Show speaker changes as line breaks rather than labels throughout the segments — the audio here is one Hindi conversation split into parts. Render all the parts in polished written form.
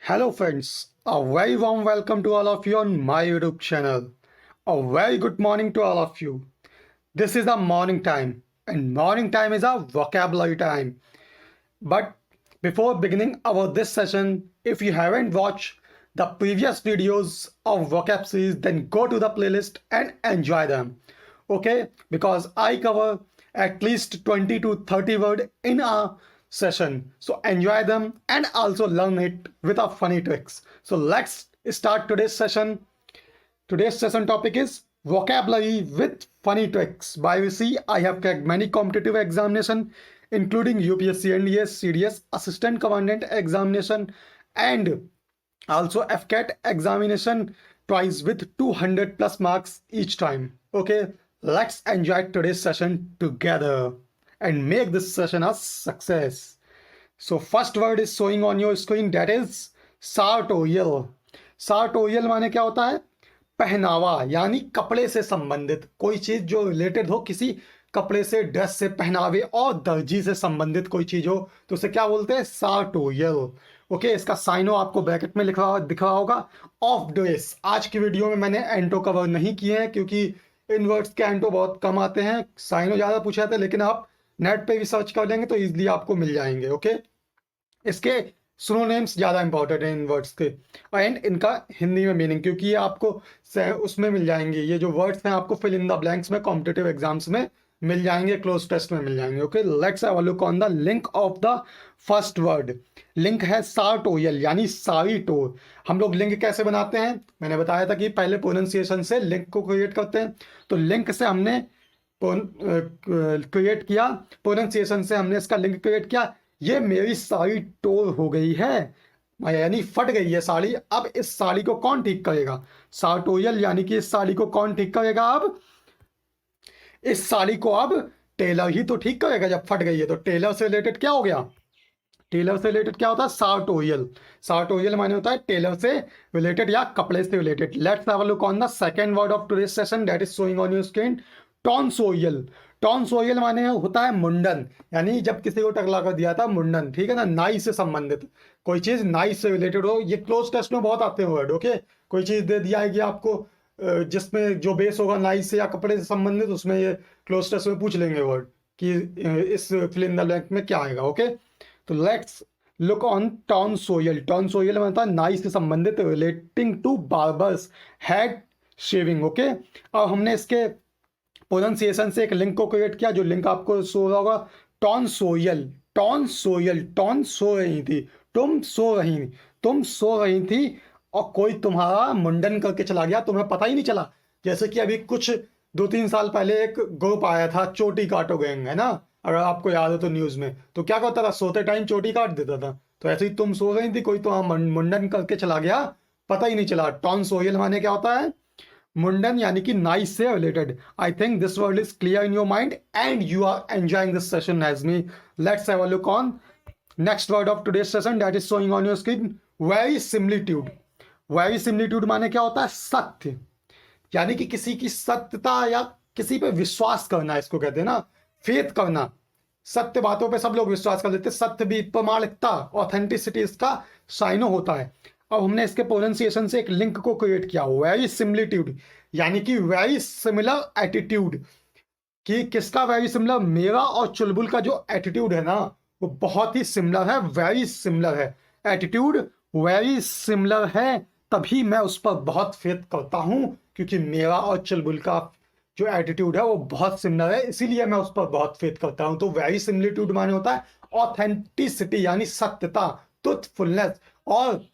Hello, friends. A very warm welcome to all of you on my YouTube channel. A very good morning to all of you. This is the morning time, and morning time is a vocabulary time. But before beginning our this session, if you haven't watched the previous videos of vocab series, then go to the playlist and enjoy them. Okay, because I cover at least 20 to 30 word in a session, so enjoy them and also learn it with a funny tricks. So let's start today's session. Today's session topic is vocabulary with funny tricks. By VC, I have cracked many competitive examination, including UPSC, NDS, CDS, Assistant Commandant examination, and also FCAT examination twice with 200 plus marks each time. Okay, let's enjoy today's session together and make this session a success. So first word is showing on your screen, that is sartorial. sartorial माने क्या होता है? पहनावा, यानी कपड़े से संबंधित कोई चीज जो रिलेटेड हो किसी कपड़े से, ड्रेस से, पहनावे और दर्जी से संबंधित कोई चीज हो तो उसे क्या बोलते हैं? sartorial. ओके, इसका साइनो आपको ब्रैकेट में लिखा दिख रहा होगा. Of dress. आज की वीडियो में मैंने एंटो कवर नहीं किए हैं क्योंकि इन वर्ड्स के एंटो बहुत कम आते हैं, साइनो ज़्यादा पूछे जाते हैं, लेकिन आप नेट पे भी सर्च कर लेंगे तो इजीली आपको मिल जाएंगे. ओके, इसके सिनोनिम्स ज़्यादा इंपॉर्टेंट है इन वर्ड्स के, एंड इनका हिंदी में मीनिंग, क्योंकि ये आपको उसमें मिल जाएंगे. ये जो वर्ड्स हैं आपको फिल इन द ब्लैंक्स में कॉम्पिटिटिव एग्जाम्स में मिल जाएंगे, क्लोज टेस्ट में मिल जाएंगे. Okay, let's have a look on the link of the first word. Link है sartorial यानी सारी टोर. हम लोग लिंक कैसे बनाते हैं? मैंने बताया था कि पहले प्रोनाउंसिएशन से लिंक को क्रिएट करते हैं. तो लिंक से हमने क्रिएट किया, प्रोनाउंसिएशन से हमने इसका लिंक क्रिएट किया. ये मेरी साड़ी टोर हो गई है, यानी फट गई है साड़ी. अब इस साड़ी को कौन ठीक करेगा? sartorial यानी कि इस साड़ी को कौन ठीक करेगा? अब इस साड़ी को अब टेलर ही तो ठीक करेगा जब फट गई है. तो टेलर से रिलेटेड क्या हो गया? टेलर से रिलेटेड क्या होता है? sartorial. sartorial माने होता है टेलर से रिलेटेड या कपड़े से related. Let's have a look on the second word of today's session, that is showing on your screen, tonsorial. tonsorial माने होता है मुंडन, यानी जब किसी को टकला कर दिया था मुंडन, ठीक है ना, नाई से संबंधित कोई चीज नाई से रिलेटेड हो. ये क्लोज टेस्ट में बहुत आते हैं वर्ड. ओके, कोई चीज दे दिया है कि आपको जिसमें जो बेस होगा नाई से या कपड़े से संबंधित, उसमें ये क्लोज टेस्ट में पूछ लेंगे वर्ड कि इस फिल इन द ब्लैंक में क्या आएगा. ओके, तो let's look on tonsorial. tonsorial में होता है नाई से संबंधित, relating to barbers head shaving. Okay, अब हमने इसके प्रोनाउंसिएशन से एक लिंक को क्रिएट किया, जो लिंक आपको सो हो रहा होगा. tonsorial. tonsorial. टॉन सो रही थी, तुम सो रही, तुम सो रही थी और कोई तुम्हारा मुंडन करके चला गया, तुम्हें पता ही नहीं चला. जैसे कि अभी कुछ 2-3 साल पहले एक ग्रुप आया था, चोटी काटो गैंग, है ना, अगर आपको याद हो तो न्यूज़ में. तो क्या करता था? सोते टाइम चोटी काट देता था. तो ऐसे ही तुम सो रही थी, कोई तुम्हारा मुंडन करके चला गया, पता ही नहीं चला. tonsorial माने क्या होता है? मुंडन, यानी कि नाई से related. I think this word is clear in your mind and you are enjoying this session as me. Let's have a look on next word of today's session, that is showing on your screen, verisimilitude. Verisimilitude माने क्या होता है? सत्य, यानी कि किसी की सत्यता या किसी पे विश्वास करना, इसको कहते हैं ना, फेथ करना. सत्य बातों पे सब लोग विश्वास कर लेते हैं. सत्य भी प्रमाणिकता, ऑथेंटिसिटी इसका साइनो होता है. अब हमने इसके प्रोनाउंसिएशन से एक लिंक को क्रिएट किया, वेरी सिमिलिट्यूड, यानी कि वेरी सिमिलर एटीट्यूड. कि किसका वेरी सिमिलर? मेरा और चुलबुल का जो एटीट्यूड है ना, वो बहुत ही सिमिलर है, वेरी सिमिलर है. एटीट्यूड वेरी सिमिलर है, तभी मैं उस पर बहुत फेथ करता हूं, क्योंकि मेरा और चुलबुल का जो एटीट्यूड है वो बहुत सिमिलर है, इसीलिए मैं उस पर बहुत फेथ करता हूं. तो वेरी सिमिलिट्यूड माने होता है ऑथेंटिसिटी, यानी सत्यता, ट्रुथफुलनेस. और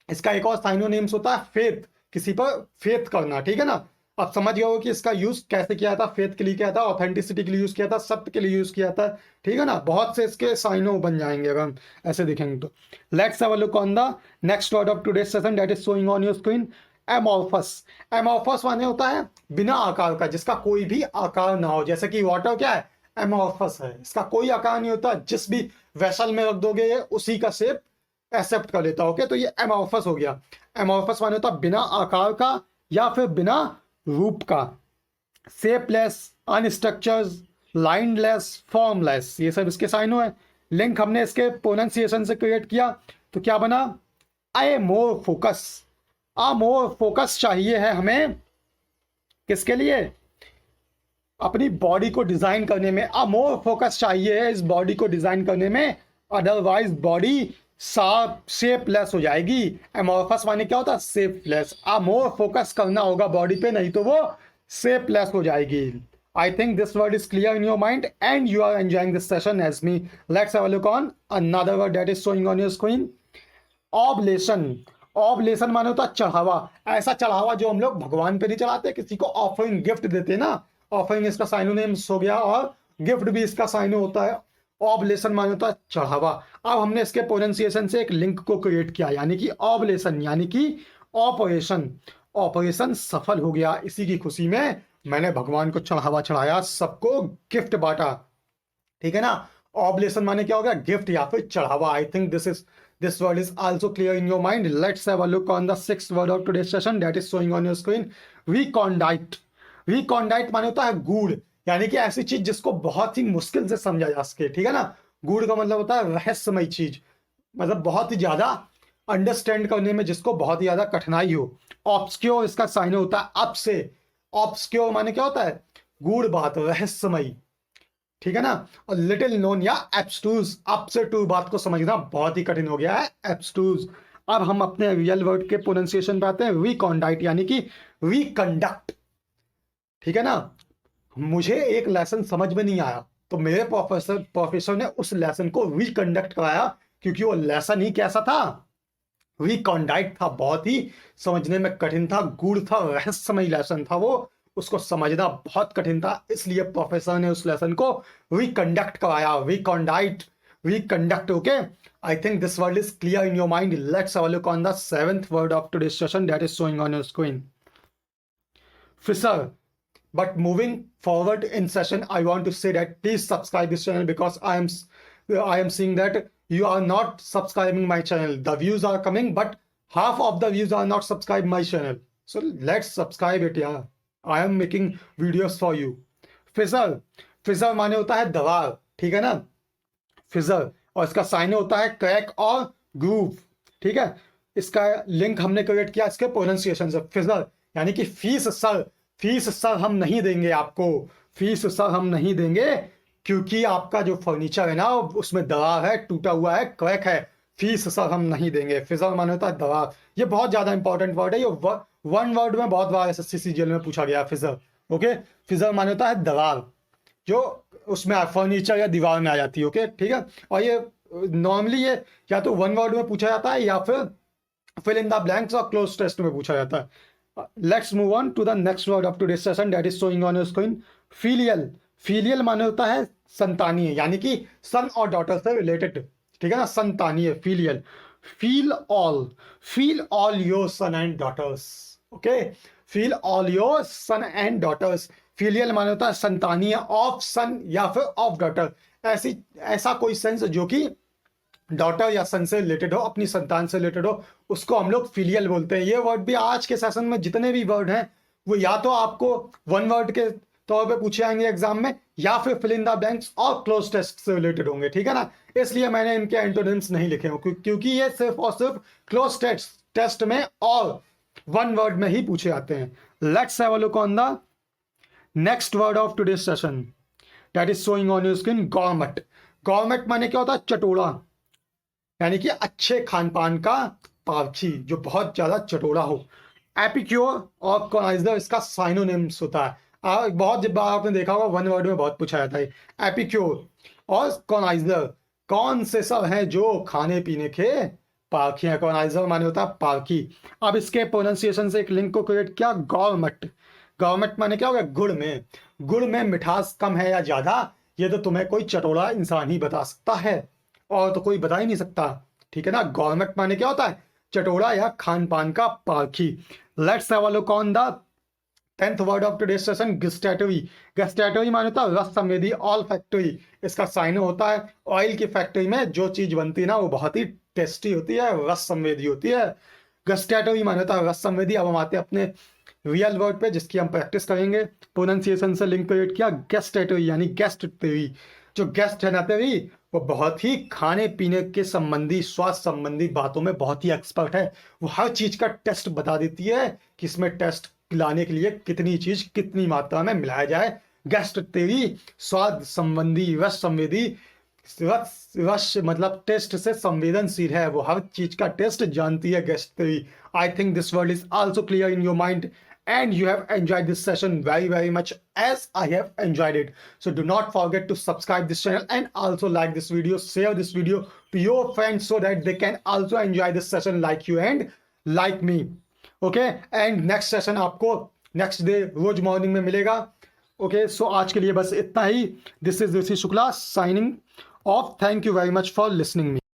इसका एक और साइनोनिम्स होता है फेथ, किसी पर फेथ करना. ठीक है ना, आप समझ गए हो कि इसका यूज कैसे किया था. फेथ के लिए किया था, ऑथेंटिसिटी के लिए यूज किया था, सत्य के लिए यूज किया था. ठीक है ना, बहुत से इसके साइनो बन जाएंगे अगर हम ऐसे देखेंगे तो. Let's have a look on the next word of today's session, that is showing on your screen, amorphous. Amorphous माने होता है बिना आकार का, जिसका कोई भी आकार ना हो. जैसे कि वाटर क्या है? एमॉर्फस है, इसका कोई आकार नहीं होता, जिस भी वेसल में रख दोगे ये उसी का शेप एक्सेप्ट कर लेता. ओके, तो ये एमॉर्फस हो गया. एमॉर्फस माने होता बिना आकार का या फिर बिना रूप का. शेपलेस, अनस्ट्रक्चर्ड, लाइनलेस, फॉर्मलेस, ये सब इसके साइनो है. लिंक हमने इसके प्रोनाउंसिएशन से क्रिएट किया, तो क्या बना? ए मोर फोकस, आ मोर फोकस चाहिए है हमें, किसके लिए? अपनी बॉडी को डिजाइन करने में। आ मोर फोकस चाहिए है इस बॉडी को डिजाइन करने में, अदरवाइज बॉडी शेपलेस हो जाएगी। एमोर्फस माने क्या होता है? शेपलेस। आ मोर फोकस करना होगा बॉडी पे, नहीं तो वो शेपलेस हो जाएगी। I think this word is clear in your mind and you are enjoying this session as me. Let's have a look on another word that is showing on your screen. Oblation. Oblation माने होता है चढ़ावा। ऐसा चढ़ावा जो हम लोग भगवान पे नहीं चढ़ाते, किसी को ऑफरिंग गिफ्ट देते ना, ऑफरिंग इसका साइनोनिम्स हो गया और गिफ्ट भी इसका साइनो होता है। ऑब्लेशन माने होता है चढ़ावा। अब हमने इसके प्रोनाउंसिएशन से एक लिंक को क्रिएट किया, यानी कि ऑब्लेशन यानी कि ऑपरेशन। ऑपरेशन सफल हो गया, इसी की खुशी में मैंने भगवान को चढ़ावा चढ़ाया, सबको गिफ्ट बांटा। ठीक है ना? ऑब्लेशन माने क्या हो गया? गिफ्ट या फिर चढ़ावा। I think this word is also clear in your mind. Let's have a look on the sixth word of today's session that is showing on your screen. Recondite. Recondite माने होता है गूढ़, यानी कि ऐसी चीज जिसको बहुत ही मुश्किल से समझा जा सके। ठीक है ना? गूढ़ का मतलब होता है रहस्यमय चीज, मतलब बहुत ही ज्यादा अंडरस्टैंड करने में जिसको बहुत ही ज्यादा कठिनाई हो। ऑब्सक्योर इसका साइन होता है अप से। ऑब्सक्योर माने क्या होता है? गूढ़ बात, रहस्यमय। ठीक है ना? और लिटिल नोन या एब्स्ट्रूज, अप से टू बात को समझना बहुत ही कठिन हो गया है, एब्स्ट्रूज। अब हम अपने रियल वर्ड के प्रोनाउंसिएशन पे आते हैं। रिकॉन्डाइट यानी कि रिकंडक्ट। ठीक है ना? मुझे एक लेसन समझ में नहीं आया तो मेरे प्रोफेसर ने उस लेसन को रिकंडक्ट कराया, क्योंकि वो लेसन ही कैसा था? रिकॉन्डाइट था, बहुत ही समझने में कठिन था, गूढ़ था, रहस्यमय लेसन था वो, उसको समझना बहुत कठिन था, इसलिए प्रोफेसर ने उस लेसन को रिकंडक्ट कराया। Recondite, reconduct. Okay, I think this word is clear in your mind. Let's have a look on the seventh word of today's session that is showing on your screen. Fissure. But moving forward in session, I want to say that please subscribe this channel, because I am seeing that you are not subscribing my channel. The views are coming, but half of the views are not subscribed my channel. So let's subscribe it, yeah. I am making videos for you. फिजर। फिजर माने होता है दरार। ठीक है ना? फिजर, और इसका साइन होता है क्रैक और ग्रूव। ठीक है? इसका लिंक हमने क्रिएट किया इसके प्रोनाउंसिएशन से। फिजर यानी कि फीस सर। फीस सर हम नहीं देंगे आपको, फीस सर हम नहीं देंगे, क्योंकि आपका जो फर्नीचर है ना उसमें दरार है, टूटा हुआ है, क्रैक है, फीस सर हम नहीं देंगे। फिजर माने होता है दरार। ये बहुत ज्यादा इंपॉर्टेंट वर्ड है, ये वन वर्ड में बहुत बार एसएससी सीजीएल में पूछा गया फिजर। ओके, फिजर माने होता है दरार, जो उसमें फर्नीचर या दीवार में आ जाती है। ओके, ठीक है? और ये नॉर्मली ये या तो वन वर्ड में पूछा जाता है या फिर फिल इन द ब्लैंक्स और क्लोज टेस्ट में पूछा जाता है। Let's move on to the next word of today's session that is showing on your screen. Filial. Filial माने होता है संतानीय, यानी कि सन और डॉटर से रिलेटेड। ठीक है ना? संतानीय, filial. Feel all your son and daughters. Okay, feel all your son and daughters. Filial माने होता है संतानीय, ऑफ सन या फिर ऑफ डॉटर। ऐसा कोई सेंस जो कि डॉटर या सन से रिलेटेड हो, अपनी संतान से रिलेटेड हो, उसको हम लोग फिलियल बोलते हैं। ये वर्ड भी आज के सेशन में जितने भी वर्ड हैं वो या तो आपको वन वर्ड के तौर पे पूछे जाएंगे एग्जाम में, या फिर फिल इन द ब्लैंक्स और क्लोज टेस्ट से रिलेटेड होंगे। ठीक है ना? इसलिए मैंने इनके एंटोनिम्स नहीं लिखे हों, क्योंकि ये सिर्फ और सिर्फ क्लोज टेस्ट में और वन वर्ड में ही पूछे जाते हैं। Let's have a look on the next word of today's session that is showing on your screen. Gourmet. Gourmet माने क्या होता है? चटोरा, यानी कि अच्छे खान पान का पारखी, जो बहुत ज्यादा चटोरा हो। एपिक्योर और कॉनाइजर इसका साइनोनिम्स होता है। बहुत बार आपने देखा होगा वन वर्ड में बहुत पूछा जाता है। एपिक्योर और कॉनाइजर कौन से सब हैं जो खाने पीने के पारखी हैं? कॉनाइजर माने होता है पारखी। अब इसके प्रोनाउंसिएशन से एक लिंक को क्रिएट किया, गॉर्मेट। गॉर्मेट माने क्या होगा? गुड़ में। गुड़ में मिठास कम है या ज्यादा, ये तो तुम्हें कोई चटोरा इंसान ही बता सकता है, और तो कोई बता ही नहीं सकता। ठीक है ना? गॉर्मेट माने क्या होता है? चटोरा या खान पान का पारखी। Let's have a look on the 10th word of today's session. Gustatory. Gustatory माने होता है रस संवेदी, ऑल फैक्ट्री। इसका साइन होता है ऑयल की फैक्ट्री में जो चीज बनती है ना वो बहुत ही टेस्टी होती है, रस संवेदी होती है। गस्टैटरी माने होता है रस संवेदी। अब हम आते हैं अपने रियल वर्ड पे जिसकी हम प्रैक्टिस करेंगे। प्रोनाउंसिएशन से लिंक क्रिएट किया, गेस्टैटरी यानी गेस्ट तेरी। जो गेस्ट है ना तेरी, वो बहुत ही खाने पीने के संबंधी, स्वास्थ्य संबंधी बातों में बहुत ही एक्सपर्ट है। वो हर चीज का टेस्ट बता देती है कि इसमें टेस्ट पिलाने के लिए कितनी चीज कितनी मात्रा में मिलाया जाए। गेस्ट तेरी स्वाद संबंधी, रस संवेदी, रस मतलब टेस्ट से संवेदनशील है, वो हर चीज का टेस्ट जानती है गेस्ट तेरी। आई think this word is also clear in your mind and you have enjoyed this session very much as I have enjoyed it. So do not forget to subscribe this channel and also like this video, share this video to your friends so that they can also enjoy this session like you and like me. Okay, and next session आपको next day रोज मॉर्निंग में मिलेगा। Okay, so आज के लिए बस इतना ही। This is Rishi Shukla signing off. Thank you very much for listening me.